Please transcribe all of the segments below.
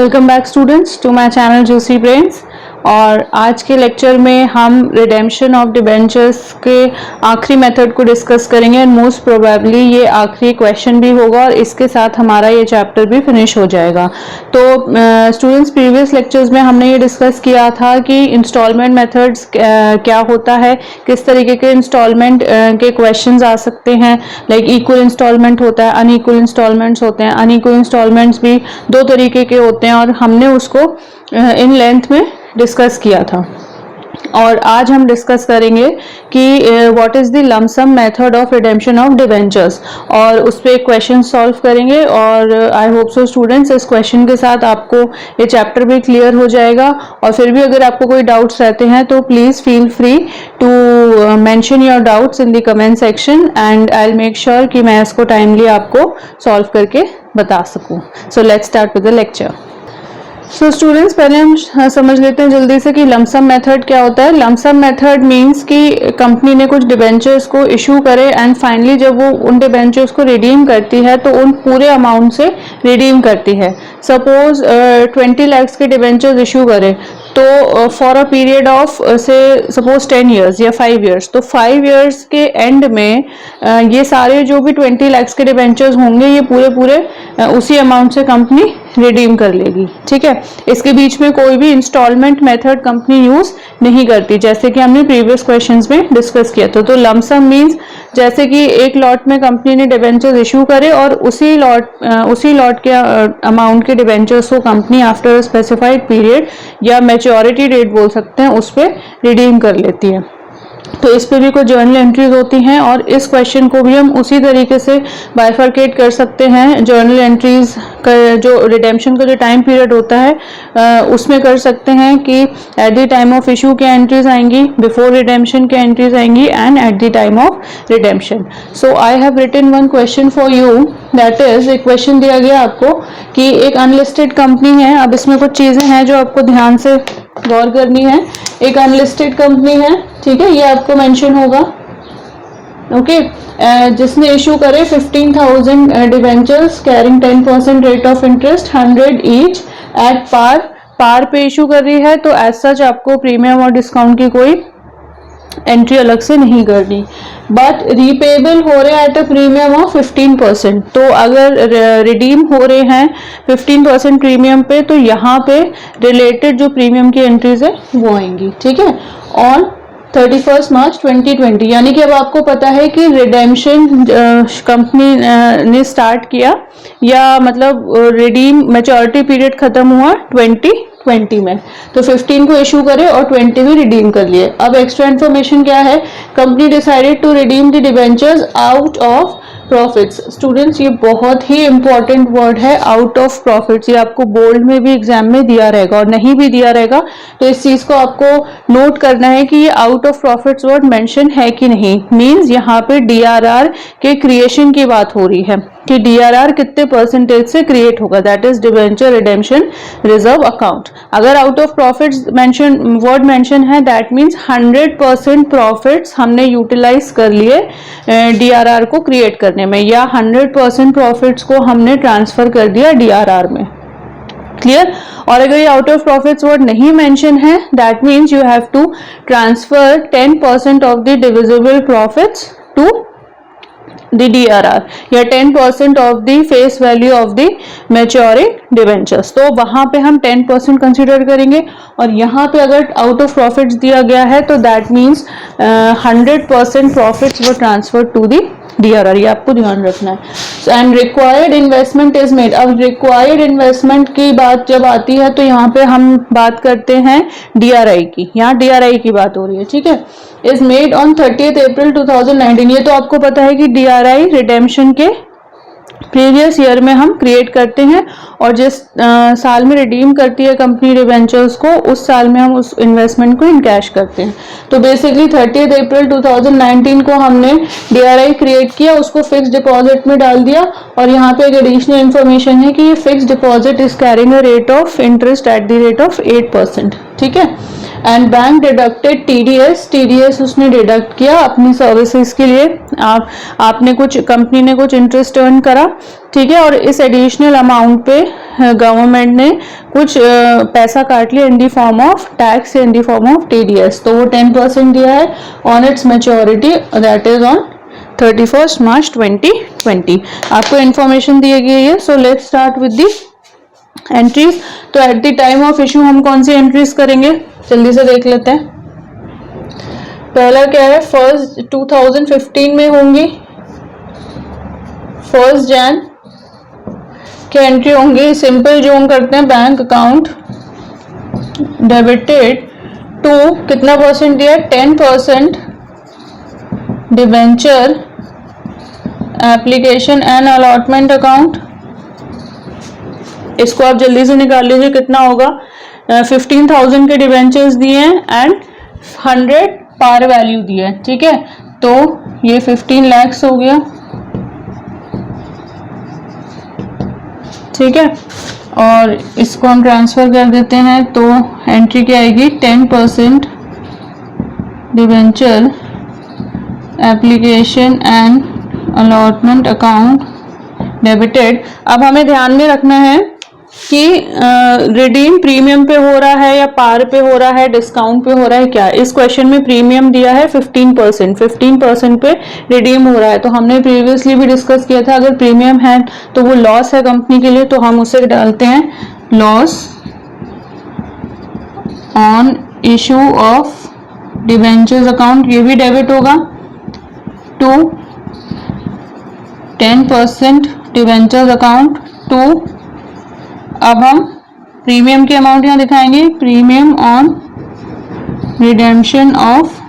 Welcome back students to my channel juicy brains. और आज के लेक्चर में हम रिडेम्पशन ऑफ डिबेंचर्स के आखिरी मेथड को डिस्कस करेंगे एंड मोस्ट प्रोबेबली ये आखिरी क्वेश्चन भी होगा और इसके साथ हमारा ये चैप्टर भी फिनिश हो जाएगा। तो स्टूडेंट्स प्रीवियस लेक्चर्स में हमने ये डिस्कस किया था कि इंस्टॉलमेंट मेथड्स क्या होता है, किस तरीके के इंस्टॉलमेंट के क्वेश्चंस आ सकते हैं। लाइक इक्वल इंस्टॉलमेंट होता है, अनइक्वल इंस्टॉलमेंट्स होते हैं। अनइक्वल इंस्टॉलमेंट्स भी दो तरीके के होते हैं और हमने उसको इन लेंथ में डिस्कस किया था। और आज हम डिस्कस करेंगे कि what is the lump sum method of redemption of debentures, और उस पर एक क्वेश्चन सॉल्व करेंगे। और आई होप सो स्टूडेंट्स इस क्वेश्चन के साथ आपको ये चैप्टर भी क्लियर हो जाएगा। और फिर भी अगर आपको कोई डाउट्स रहते हैं तो please feel free to mention your doubts in the comment section and I will make sure कि मैं इसको टाइमली आपको सॉल्व करके बता सकूं। So let's start with the lecture. So students पहले हम समझ लेते हैं जल्दी से कि लंप सम मेथड क्या होता है। लंप सम मेथड मींस कि कंपनी ने कुछ डिबेंचर्स को इशू करे एंड फाइनली जब वो उन डिबेंचर्स को रिडीम करती है तो उन पूरे अमाउंट से रिडीम करती है। सपोज 20 लाख के डिबेंचर्स इशू करे तो फॉर अ पीरियड ऑफ से सपोज 10 ईयर्स या 5 ईयर्स, तो 5 ईयर्स के एंड में ये सारे जो भी 20 लाख के डिबेंचर्स होंगे ये पूरे उसी अमाउंट से कंपनी रिडीम कर लेगी। ठीक है, इसके बीच में कोई भी इंस्टॉलमेंट मेथड कंपनी यूज नहीं करती, जैसे कि हमने प्रीवियस क्वेश्चंस में डिस्कस किया था। तो लंप सम मींस जैसे कि एक लॉट में कंपनी ने डिबेंचर्स इशू करे और उसी लॉट के अमाउंट के डिबेंचर्स को कंपनी आफ्टर स्पेसिफाइड पीरियड या मैच्योरिटी डेट बोल सकते हैं उस पर रिडीम कर लेती है। तो इस पे भी कुछ जर्नल एंट्रीज होती हैं और इस क्वेश्चन को भी हम उसी तरीके से बाइफरकेट कर सकते हैं। जर्नल एंट्रीज का जो रिडेम्पशन का जो टाइम पीरियड होता है उसमें कर सकते हैं कि at the time of issue के एंट्रीज आएंगी, बिफोर रिडेम्पशन के एंट्रीज आएंगी and at the time of redemption. So I have written one question for you, that is एक क्वेश्चन दिया गया आपको कि एक अनलिस्टेड कंपनी है। अब इसमें कुछ चीजें हैं जो आपको ध्यान से गौर करनी है। एक अनलिस्टेड कंपनी है, ठीक है, ये आपको मेंशन होगा, ओके, जिसने इशू करे 15,000 debentures carrying 10% rate of interest 100 each at par पे इशू कर रही है। तो एज सच आपको प्रीमियम और डिस्काउंट की कोई एंट्री अलग से नहीं करनी, बट रीपेबल हो रहे हैं एट अ प्रीमियम ऑफ 15%। तो अगर रिडीम हो रहे हैं 15% प्रीमियम पे तो यहाँ पे रिलेटेड जो प्रीमियम की एंट्रीज है वो आएंगी। ठीक है, ऑन 31 मार्च 2020, यानी कि अब आपको पता है कि रिडेम्पशन कंपनी ने स्टार्ट किया या मतलब रिडीम मैच्योरिटी पीरियड खत्म हुआ 2020 में, तो 15 को इशू करे और 20 भी रिडीम कर लिए। अब एक्स्ट्रा इन्फॉर्मेशन क्या है, company decided to redeem the debentures out of profits. Students ये बहुत ही इंपॉर्टेंट वर्ड है, आउट ऑफ प्रॉफिट्स। ये आपको बोल्ड में भी एग्जाम में दिया रहेगा और नहीं भी दिया रहेगा तो इस चीज को आपको नोट करना है कि ये out of profits word mention है कि नहीं। मींस यहाँ पे डीआरआर के क्रिएशन की बात हो रही है कि डीआरआर कितने परसेंटेज से क्रिएट होगा, that is debenture redemption reserve account. अगर out of profits word mention है दैट मींस 100% प्रॉफिट्स हमने यूटिलाइज कर लिए डीआरआर को क्रिएट करने में, या 100% प्रॉफिट्स को हमने ट्रांसफर कर दिया डीआरआर में। क्लियर? और अगर ये आउट ऑफ प्रॉफिट्स वर्ड नहीं मेंशन है that means you have to transfer 10% of the divisible profits to the DRR या 10% of the face value of the maturing debentures। तो वहां पे हम 10% कंसिडर करेंगे और यहाँ पे अगर आउट ऑफ प्रॉफिट्स दिया गया है तो दैट मीन्स 100% प्रॉफिट्स वो ट्रांसफर टू दी DRR, ये आपको ध्यान रखना है। And required investment is made. अब रिक्वायर्ड इन्वेस्टमेंट की बात जब आती है तो यहाँ पे हम बात करते हैं DRI की, यहाँ DRI की बात हो रही है। ठीक है, इज मेड ऑन 30 अप्रैल 2019। ये तो आपको पता है कि DRI रिडेम्पशन के प्रीवियस ईयर में हम क्रिएट करते हैं और जिस साल में रिडीम करती है कंपनी डिबेंचर्स को उस साल में हम उस इन्वेस्टमेंट को इनकैश करते हैं। तो बेसिकली 30 अप्रैल 2019 को हमने DRI क्रिएट किया, उसको फिक्स डिपॉजिट में डाल दिया और यहाँ पे एक एडिशनल इन्फॉर्मेशन है कि ये fix deposit is carrying a rate of interest at the rate of 8%। ठीक है, एंड बैंक डिडक्टेड टीडीएस उसने डिडक्ट किया अपनी सर्विसेज के लिए। आपने कुछ, कंपनी ने कुछ इंटरेस्ट अर्न करा, ठीक है, और इस एडिशनल अमाउंट पे गवर्नमेंट ने कुछ पैसा काट लिया in the form of tax, in the form of TDS. तो वो 10% दिया है on its maturity, that is on 31 March 2020। आपको इंफॉर्मेशन दी गई है। So let's start with the entries. तो at the time of issue हम कौन सी एंट्रीज करेंगे, जल्दी से देख लेते हैं। पहला क्या है, 1 2015 में होंगी, 1 जैन क्या एंट्री होंगी, सिंपल जो हम करते हैं, बैंक अकाउंट डेबिटेड टू कितना परसेंट दिया, 10% debenture application and allotment account. इसको आप जल्दी से निकाल लीजिए कितना होगा। 15,000 के डिवेंचर्स दिए हैं एंड 100 पार वैल्यू दिया है, ठीक है, तो ये 15 lakhs हो गया, ठीक है, और इसको हम ट्रांसफर कर देते हैं। तो एंट्री क्या आएगी, 10% debenture application and allotment account debited. अब हमें ध्यान में रखना है कि रिडीम प्रीमियम पे हो रहा है या पार पे हो रहा है, डिस्काउंट पे हो रहा है, क्या। इस क्वेश्चन में प्रीमियम दिया है 15% पे रिडीम हो रहा है। तो हमने प्रीवियसली भी डिस्कस किया था, अगर प्रीमियम है तो वो लॉस है कंपनी के लिए, तो हम उसे डालते हैं loss on issue of debentures account, ये भी डेबिट होगा टू 10% डिवेंचर्स अकाउंट टू। अब हम प्रीमियम के अमाउंट यहाँ दिखाएंगे, premium on redemption of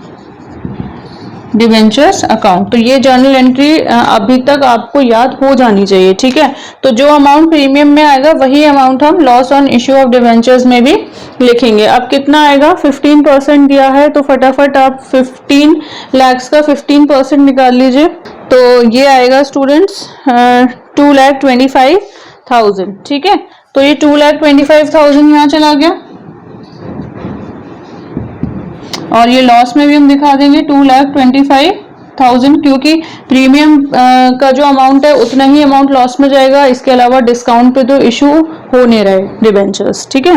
debentures account. तो ये जर्नल एंट्री अभी तक आपको याद हो जानी चाहिए, ठीक है। तो जो अमाउंट प्रीमियम में आएगा वही अमाउंट हम loss on issue of debentures में भी लिखेंगे। अब कितना आएगा, 15% दिया है, तो फटाफट आप 15 lakhs का 15% निकाल लीजिए। तो ये आएगा स्टूडेंट्स 2,25,000, ठीक है। तो ये 2,25,000 यहाँ चला गया, और ये लॉस में भी हम दिखा देंगे 2,25,000, क्योंकि प्रीमियम का जो अमाउंट है उतना ही अमाउंट लॉस में जाएगा। इसके अलावा डिस्काउंट पे तो इशू हो नहीं रहे डिवेंचर्स, ठीक है।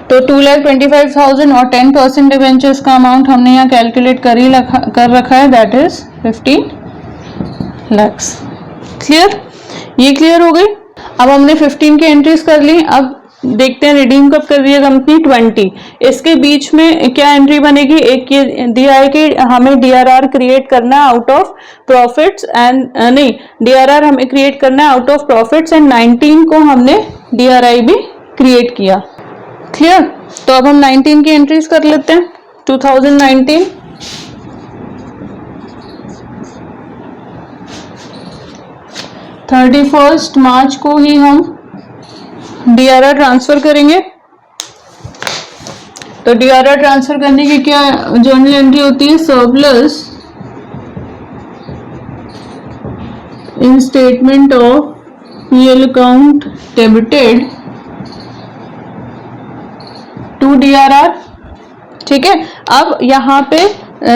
तो 2,25,000 और 10% डिवेंचर्स का अमाउंट हमने यहाँ कैलकुलेट कर रखा है, दैट इज 15 lakhs। क्लियर, ये क्लियर हो गई। अब हमने 15 की एंट्रीज कर ली। अब देखते हैं रिडीम कब कर रही है कंपनी, 20। इसके बीच में क्या एंट्री बनेगी, एक ये दिया है कि हमें डीआरआर क्रिएट करना है आउट ऑफ प्रॉफिट्स एंड नहीं, डीआरआर हमें क्रिएट करना है आउट ऑफ प्रॉफिट्स एंड 19 को हमने डीआरआई भी क्रिएट किया। क्लियर, तो अब हम 19 की एंट्रीज कर लेते हैं। 2019 31 मार्च को ही हम डीआरआर ट्रांसफर करेंगे। तो डीआरआर ट्रांसफर करने की क्या जर्नल एंट्री होती है, surplus in statement of PL account debited to DRR, ठीक है। अब यहाँ पे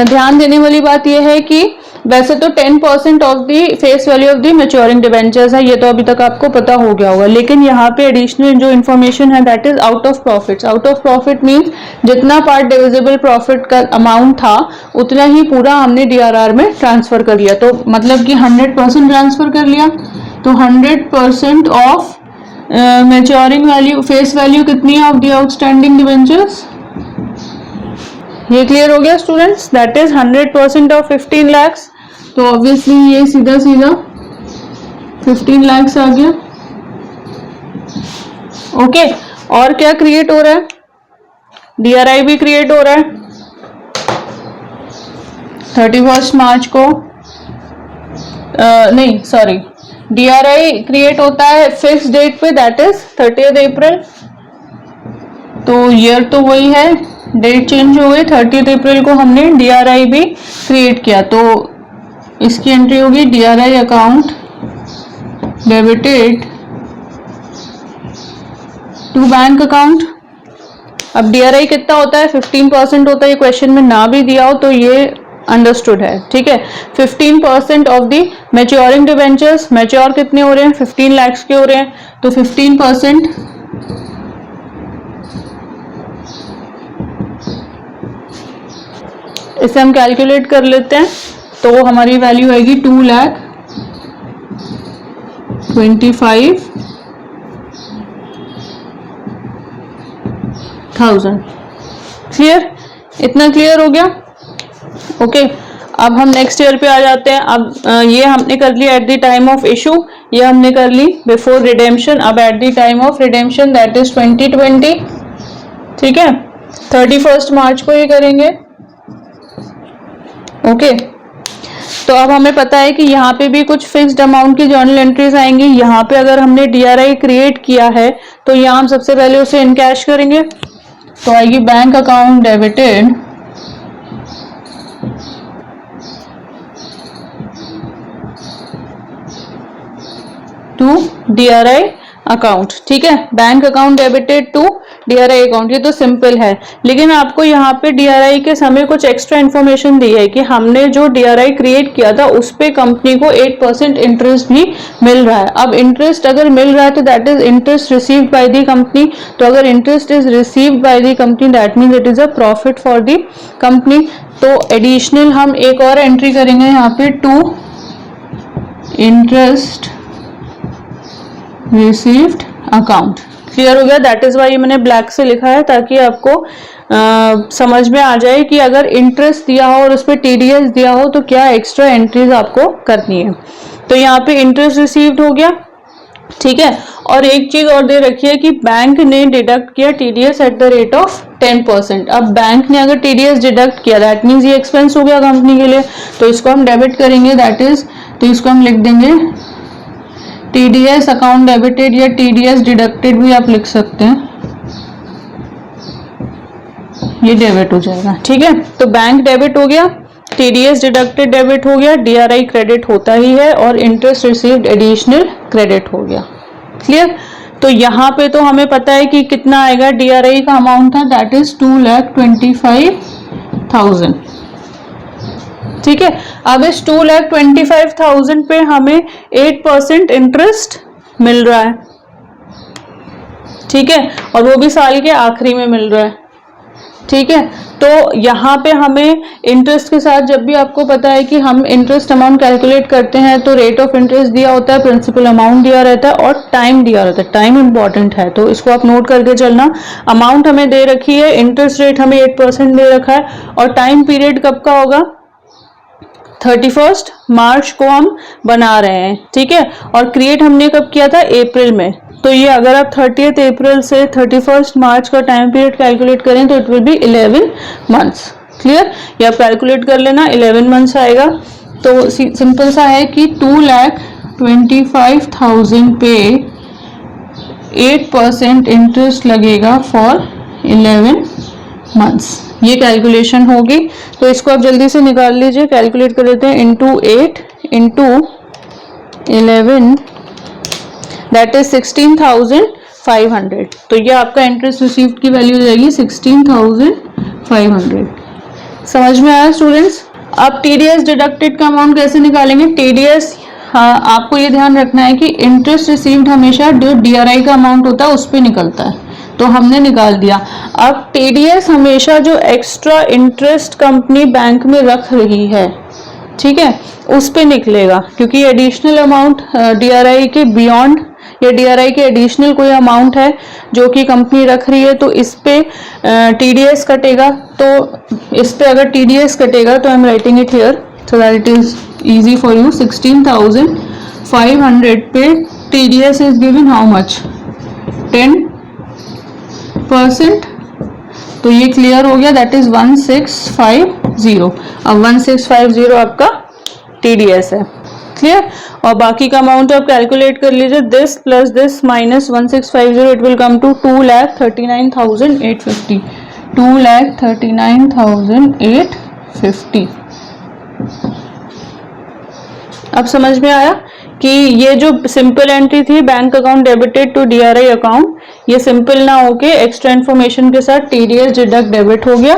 ध्यान देने वाली बात यह है कि वैसे तो 10% of the face value of the maturing debentures है, ये तो अभी तक आपको पता हो गया होगा, लेकिन यहाँ पे एडिशनल जो इन्फॉर्मेशन है that is out of profits. Out of profit means जितना पार्ट डिविजिबल प्रॉफिट का अमाउंट था उतना ही पूरा हमने डीआरआर में ट्रांसफर कर लिया। तो मतलब कि 100% ट्रांसफर कर लिया। तो 100% of maturing value, face value कितनी है ऑफ दी आउटस्टैंडिंग डिवेंचर्स, ये क्लियर हो गया students, that is 100% of 15 lakhs। तो ऑब्वियसली ये सीधा सीधा 15 lakhs आ गया। ओके, और क्या क्रिएट हो रहा है, डीआरआई भी क्रिएट हो रहा है 31 मार्च को, नहीं सॉरी, डीआरआई क्रिएट होता है फिक्स डेट पे, दैट इज 30 अप्रैल। तो ईयर तो वही है, डेट चेंज हो गई, 30 अप्रैल को हमने डीआरआई भी क्रिएट किया। तो इसकी एंट्री होगी DRI account debited to bank account, अब DRI कितना होता है, 15% होता है, ये क्वेश्चन में ना भी दिया हो तो ये अंडरस्टूड है, ठीक है। 15% of the maturing debentures, mature कितने हो रहे हैं, 15 लाख के हो रहे हैं, तो 15% इसे हम कैलकुलेट कर लेते हैं, तो हमारी वैल्यू आएगी 2,25,000। क्लियर, इतना क्लियर हो गया, ओके। अब हम नेक्स्ट ईयर पे आ जाते हैं। अब ये हमने कर लिया eight the time of issue, ये हमने कर ली बिफोर रिडेम्पशन। अब eight the time of redemption that is 2020, ठीक है, 31 मार्च को ये करेंगे, ओके। तो अब हमें पता है कि यहाँ पे भी कुछ फिक्स्ड अमाउंट की जर्नल एंट्रीज आएंगी। यहाँ पे अगर हमने DRI क्रिएट किया है तो यहाँ हम सबसे पहले उसे इनकैश करेंगे, तो आएगी bank account debited to DRI account, ठीक है, bank account debited to DRI account. ये तो सिंपल है, लेकिन आपको यहाँ पे DRI के समय कुछ एक्स्ट्रा इन्फॉर्मेशन दी है कि हमने जो DRI क्रिएट किया था उस पे कंपनी को 8% इंटरेस्ट भी मिल रहा है। अब इंटरेस्ट अगर मिल रहा है तो that is interest received by the company, तो अगर interest is received by the company that means it is a profit for the company. तो एडिशनल हम एक और एंट्री करेंगे यहाँ पे, to interest received account. Clear हो गया, दैट इज वाई मैंने ब्लैक से लिखा है ताकि आपको समझ में आ जाए कि अगर इंटरेस्ट दिया हो और उस पर TDS दिया हो तो क्या एक्स्ट्रा एंट्रीज आपको करनी है। तो यहाँ पे इंटरेस्ट रिसीव्ड हो गया, ठीक है। और एक चीज और दे रखी है कि बैंक ने डिडक्ट किया TDS at the rate of 10%। अब बैंक ने अगर TDS डिडक्ट किया दैट मीन्स ये एक्सपेंस हो गया कंपनी के लिए, तो इसको हम डेबिट करेंगे, दैट इज, तो इसको हम लिख देंगे TDS अकाउंट डेबिटेड या TDS डिडक्टेड भी आप लिख सकते हैं, ये डेबिट हो जाएगा, ठीक है। तो बैंक डेबिट हो गया, TDS डिडक्टेड डेबिट हो गया, DRI क्रेडिट होता ही है और इंटरेस्ट रिसीव्ड एडिशनल क्रेडिट हो गया। क्लियर, तो यहाँ पे तो हमें पता है कि कितना आएगा, DRI का अमाउंट था दैट इज 2,25,000, ठीक है। अब इस 2,25,000 पे हमें 8% इंटरेस्ट मिल रहा है, ठीक है, और वो भी साल के आखिरी में मिल रहा है, ठीक है। तो यहाँ पे हमें इंटरेस्ट के साथ, जब भी आपको पता है कि हम इंटरेस्ट अमाउंट कैलकुलेट करते हैं तो रेट ऑफ इंटरेस्ट दिया होता है, प्रिंसिपल अमाउंट दिया रहता है और टाइम दिया रहता है। टाइम इंपॉर्टेंट है तो इसको आप नोट करके चलना। अमाउंट हमें दे रखी है, इंटरेस्ट रेट हमें 8% दे रखा है और टाइम पीरियड कब का होगा, 31 मार्च को हम बना रहे हैं, ठीक है। और क्रिएट हमने कब किया था, अप्रैल में। तो ये अगर आप 30 अप्रैल से 31 मार्च का टाइम पीरियड कैलकुलेट करें तो it will be 11 months. Clear, ये आप कैलकुलेट कर लेना, 11 मंथ्स आएगा। तो सिंपल सा है कि 2,25,000 पे 8% इंटरेस्ट लगेगा फॉर 11 मंथ्स। ये कैलकुलेशन होगी, तो इसको आप जल्दी से निकाल लीजिए, कैलकुलेट कर लेते हैं, इंटू 8 इंटू 11 दैट इज 16,500। तो ये आपका इंटरेस्ट रिसीव्ड की वैल्यू हो जाएगी 16,500। समझ में आया स्टूडेंट्स? अब TDS डिडक्टेड का अमाउंट कैसे निकालेंगे? TDS आपको ये ध्यान रखना है कि इंटरेस्ट रिसीव्ड हमेशा जो DRI का अमाउंट होता है उस पर निकलता है, तो हमने निकाल दिया। अब TDS हमेशा जो एक्स्ट्रा इंटरेस्ट कंपनी बैंक में रख रही है, ठीक है, उस पे निकलेगा, क्योंकि एडिशनल अमाउंट DRI के बियॉन्ड या DRI के एडिशनल कोई अमाउंट है जो कि कंपनी रख रही है तो इस पे TDS कटेगा। तो इस पे अगर TDS कटेगा तो I am writing it here so that it is easy for you. 16,500 पे TDS is given how much, 10%। तो ये क्लियर हो गया, दैट इज 1650। अब 1650 आपका TDS है। क्लियर, और बाकी का अमाउंट आप कैलकुलेट कर लीजिए, this plus this minus 1650 it will come to 2,39,850। 2,39,850। अब समझ में आया कि ये जो सिंपल एंट्री थी bank account debited to DRI account, ये सिंपल ना होके एक्स्ट्रा इन्फॉर्मेशन के साथ TDS डिडक्ट डेबिट हो गया,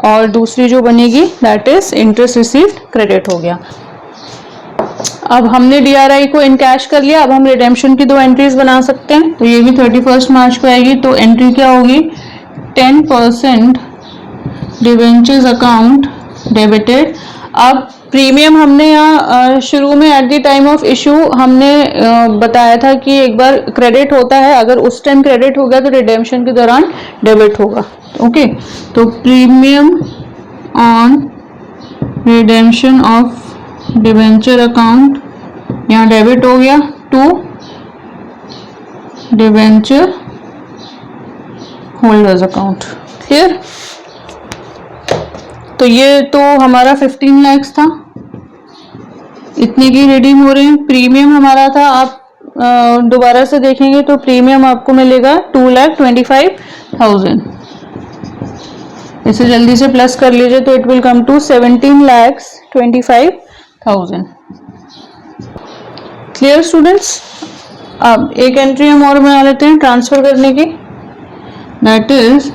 और दूसरी जो बनेगी that is interest received credit हो गया। अब हमने DRI को इन कैश कर लिया, अब हम रिडेम्पशन की 2 एंट्रीज बना सकते हैं। तो ये भी 31 मार्च को आएगी। तो एंट्री क्या होगी, 10% डिवेंचर्स अकाउंट डेबिटेड। अब प्रीमियम हमने यहाँ शुरू में eight the time of issue हमने बताया था कि एक बार क्रेडिट होता है, अगर उस टाइम क्रेडिट हो गया तो रिडेम्पशन के दौरान डेबिट होगा। ओके, तो premium on redemption of debenture account यहाँ डेबिट हो गया to debenture holders account. Clear? तो ये तो हमारा 15 लाख था, इतने की रिडीम हो रहे हैं। प्रीमियम हमारा था, आप दोबारा से देखेंगे तो प्रीमियम आपको मिलेगा 2,25,000। इसे जल्दी से प्लस कर लीजिए तो it will come to 17,25,000। Clear students? अब एक एंट्री हम और बना लेते हैं ट्रांसफर करने की, that is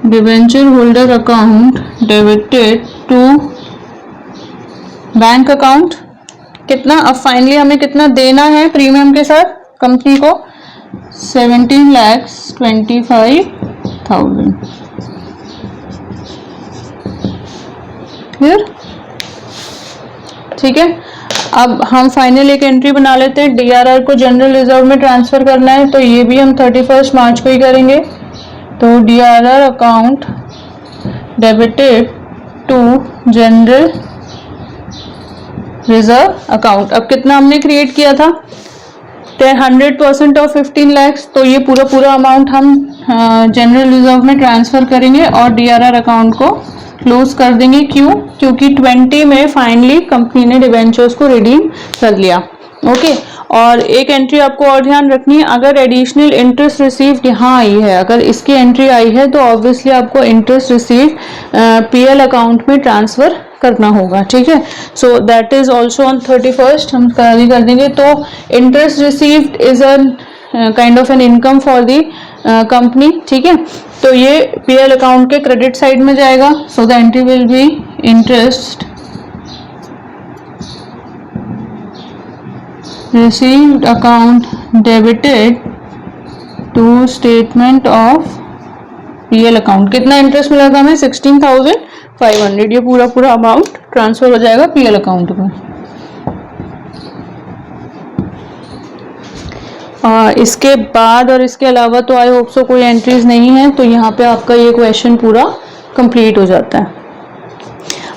debenture holder account debited to bank account. कितना, अब फाइनली हमें कितना देना है प्रीमियम के साथ कंपनी को, 17,25,000। क्लियर? ठीक है, अब हम फाइनल एक एंट्री बना लेते हैं। DRR को जनरल रिजर्व में ट्रांसफर करना है, तो ये भी हम 31 मार्च को ही करेंगे। तो DRR account debited to general reserve account. अब कितना हमने क्रिएट किया था, 100% ऑफ 15 लाख। तो ये पूरा अमाउंट हम जनरल रिजर्व में ट्रांसफर करेंगे और DRR अकाउंट को क्लोज कर देंगे। क्यों? क्योंकि 20 में फाइनली कंपनी ने डिवेंचर्स को रिडीम कर लिया। ओके, और एक एंट्री आपको और ध्यान रखनी है, अगर एडिशनल इंटरेस्ट रिसीव्ड यहाँ आई है, अगर इसकी एंट्री आई है तो ऑब्वियसली आपको इंटरेस्ट रिसीव PL अकाउंट में ट्रांसफर करना होगा। ठीक है, so that is also on 31st हम कर देंगे। तो interest received is a kind of an income for the company. ठीक है, तो ये PL अकाउंट के क्रेडिट साइड में जाएगा। So the entry will be interest received account debited to statement of PL account। कितना इंटरेस्ट मिला था हमें, 16,500। ये पूरा अमाउंट ट्रांसफर हो जाएगा PL अकाउंट में। इसके बाद और इसके अलावा तो आई होप सो कोई एंट्रीज नहीं है, तो यहाँ पे आपका ये क्वेश्चन पूरा कंप्लीट हो जाता है।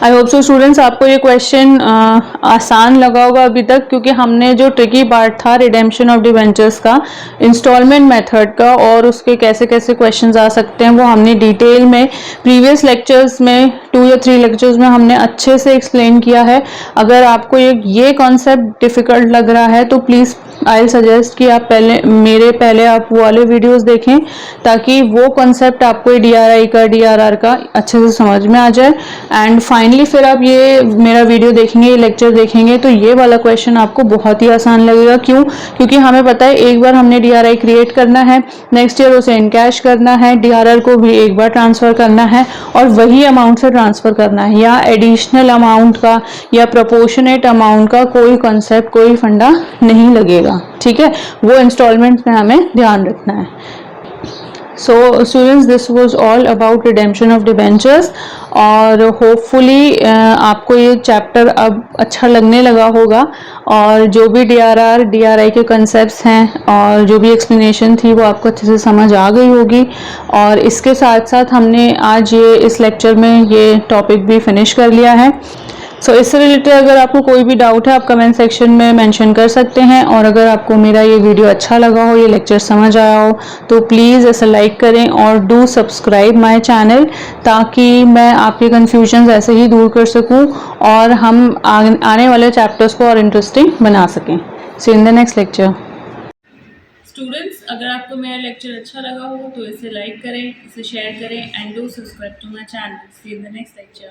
आई होप सो स्टूडेंट्स आपको ये क्वेश्चन आसान लगा होगा अभी तक, क्योंकि हमने जो ट्रिकी पार्ट था रिडेम्पशन ऑफ डिवेंचर्स का, इंस्टॉलमेंट मेथड का, और उसके कैसे कैसे क्वेश्चंस आ सकते हैं वो हमने डिटेल में प्रीवियस लेक्चर्स में 2 या 3 लेक्चर्स में हमने अच्छे से एक्सप्लेन किया है। अगर आपको ये कॉन्सेप्ट डिफिकल्ट लग रहा है तो प्लीज़ आई सजेस्ट कि आप पहले आप वो वाले वीडियोस देखें, ताकि वो कॉन्सेप्ट आपको DRI का DRR का अच्छे से समझ में आ जाए। एंड फाइनली फिर आप ये मेरा वीडियो देखेंगे, ये लेक्चर देखेंगे, तो ये वाला क्वेश्चन आपको बहुत ही आसान लगेगा। क्यों? क्योंकि हमें पता है एक बार हमने DRI क्रिएट करना है, नेक्स्ट ईयर उसे इनकैश करना है, DRR को भी एक बार ट्रांसफर करना है और वही अमाउंट से ट्रांसफर करना है, या एडिशनल अमाउंट का या प्रोपोर्शनेट अमाउंट का कोई कॉन्सेप्ट, कोई फंडा नहीं लगेगा। ठीक है, वो इंस्टॉलमेंट में हमें ध्यान रखना है। So students, this was all about redemption of debentures, और होपफुली आपको ये चैप्टर अब अच्छा लगने लगा होगा, और जो भी DRR DRI के कंसेप्ट्स हैं और जो भी एक्सप्लेनेशन थी वो आपको अच्छे से समझ आ गई होगी। और इसके साथ साथ हमने आज इस लेक्चर में ये टॉपिक भी फिनिश कर लिया है। सो इससे रिलेटेड अगर आपको कोई भी डाउट है आप कमेंट सेक्शन में मेंशन कर सकते हैं, और अगर आपको मेरा ये वीडियो अच्छा लगा हो, ये लेक्चर समझ आया हो, तो प्लीज़ इसे लाइक करें और डू सब्सक्राइब माय चैनल, ताकि मैं आपके कन्फ्यूजन्स ऐसे ही दूर कर सकूं और हम आने वाले चैप्टर्स को और इंटरेस्टिंग बना सकें। See in the next lecture. Students, अगर आपको मेरा लेक्चर अच्छा लगा हो तो इसे लाइक करें, इसे शेयर करें and do subscribe to my channel. See in the next lecture.